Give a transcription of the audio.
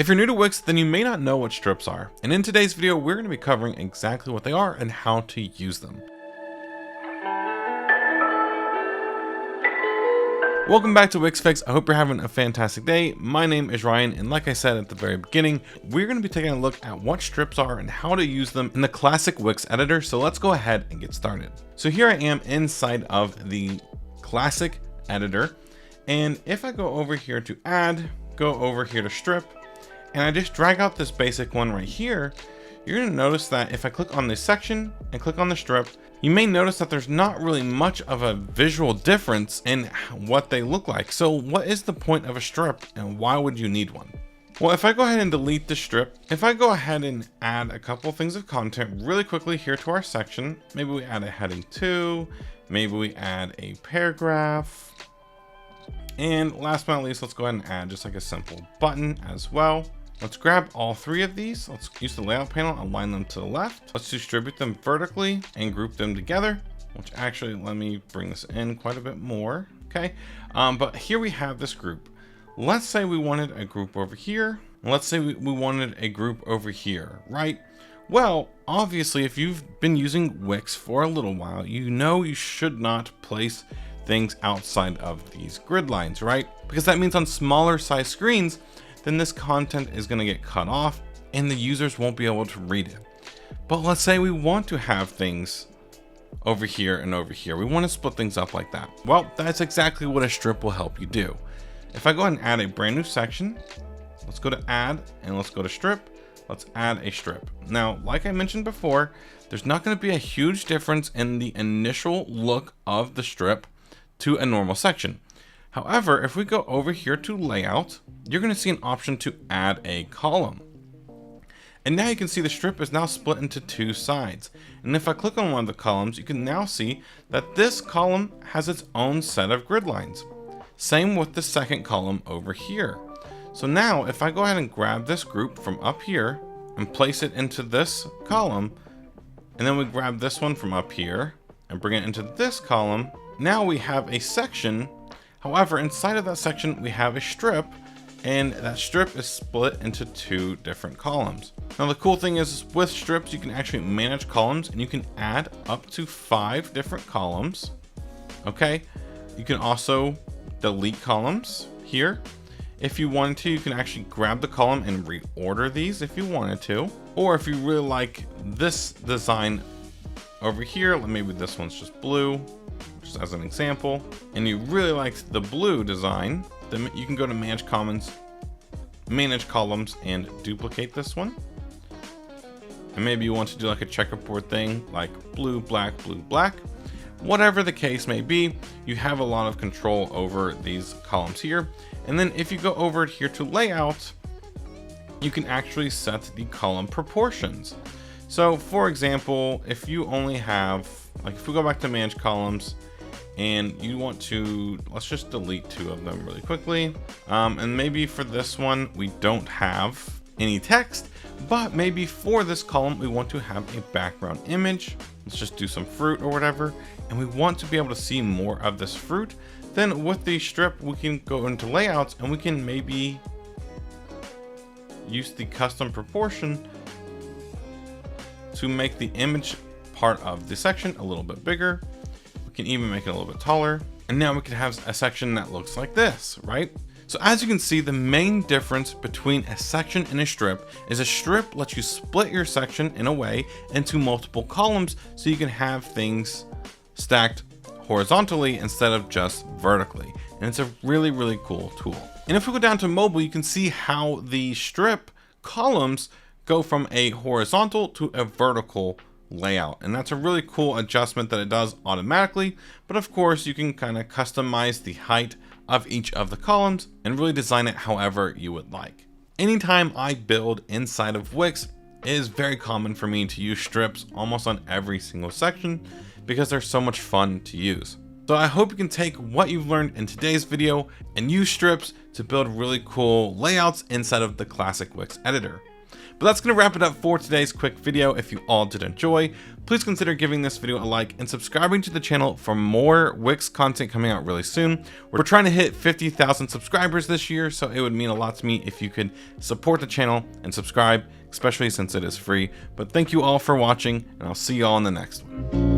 If you're new to Wix, then you may not know what strips are, and in today's video we're going to be covering exactly what they are and how to use them. Welcome back to Wix Fix. I hope you're having a fantastic day. My name is Ryan, and like I said at the very beginning, we're going to be taking a look at what strips are and how to use them in the classic Wix editor. So let's go ahead and get started. So here I am inside of the classic editor, and if I go over here to add, go over here to strip, and I just drag out this basic one right here, you're going to notice that if I click on this section and click on the strip, you may notice that there's not really much of a visual difference in what they look like. So what is the point of a strip and why would you need one? Well, if I go ahead and delete the strip, if I go ahead and add a couple things of content really quickly here to our section, maybe we add a heading 2, maybe we add a paragraph, and last but not least, let's go ahead and add just like a simple button as well. Let's grab all three of these. Let's use the layout panel, align them to the left. Let's distribute them vertically and group them together, which actually, let me bring this in quite a bit more. Okay. But here we have this group. Let's say we wanted a group over here. Let's say we wanted a group over here, right? Well, obviously, if you've been using Wix for a little while, you know you should not place things outside of these grid lines, right? Because that means on smaller size screens, then this content is going to get cut off and the users won't be able to read it. But let's say we want to have things over here and over here. We want to split things up like that. Well, that's exactly what a strip will help you do. If I go ahead and add a brand new section, let's go to add and let's go to strip. Let's add a strip. Now, like I mentioned before, there's not going to be a huge difference in the initial look of the strip to a normal section. However, if we go over here to layout, you're going to see an option to add a column. And now you can see the strip is now split into two sides. And if I click on one of the columns, you can now see that this column has its own set of grid lines. Same with the second column over here. So now if I go ahead and grab this group from up here and place it into this column, and then we grab this one from up here and bring it into this column, now we have a section. However, inside of that section, we have a strip, and that strip is split into two different columns. Now, the cool thing is with strips, you can actually manage columns and you can add up to 5 different columns. Okay. You can also delete columns here. If you wanted to, you can actually grab the column and reorder these if you wanted to. Or if you really like this design over here, maybe this one's just blue, just as an example, and you really liked the blue design, then you can go to manage columns and duplicate this one. And maybe you want to do like a checkerboard thing, like blue, black, whatever the case may be, you have a lot of control over these columns here. And then if you go over here to layout, you can actually set the column proportions. So for example, if you only have, like if we go back to manage columns and you want to, let's just delete 2 of them really quickly. And maybe for this one, we don't have any text, but maybe for this column, we want to have a background image. Let's just do some fruit or whatever. And we want to be able to see more of this fruit. Then with the strip, we can go into layouts and we can maybe use the custom proportion to make the image part of the section a little bit bigger. We can even make it a little bit taller. And now we can have a section that looks like this, right? So as you can see, the main difference between a section and a strip is a strip lets you split your section in a way into multiple columns so you can have things stacked horizontally instead of just vertically. And it's a really, really cool tool. And if we go down to mobile, you can see how the strip columns go from a horizontal to a vertical layout. And that's a really cool adjustment that it does automatically. But of course, you can kind of customize the height of each of the columns and really design it however you would like. Anytime I build inside of Wix, it is very common for me to use strips almost on every single section because they're so much fun to use. So I hope you can take what you've learned in today's video and use strips to build really cool layouts inside of the classic Wix editor. But that's going to wrap it up for today's quick video. If you all did enjoy, please consider giving this video a like and subscribing to the channel for more Wix content coming out really soon. We're trying to hit 50,000 subscribers this year, so it would mean a lot to me if you could support the channel and subscribe, especially since it is free. But thank you all for watching, and I'll see you all in the next one.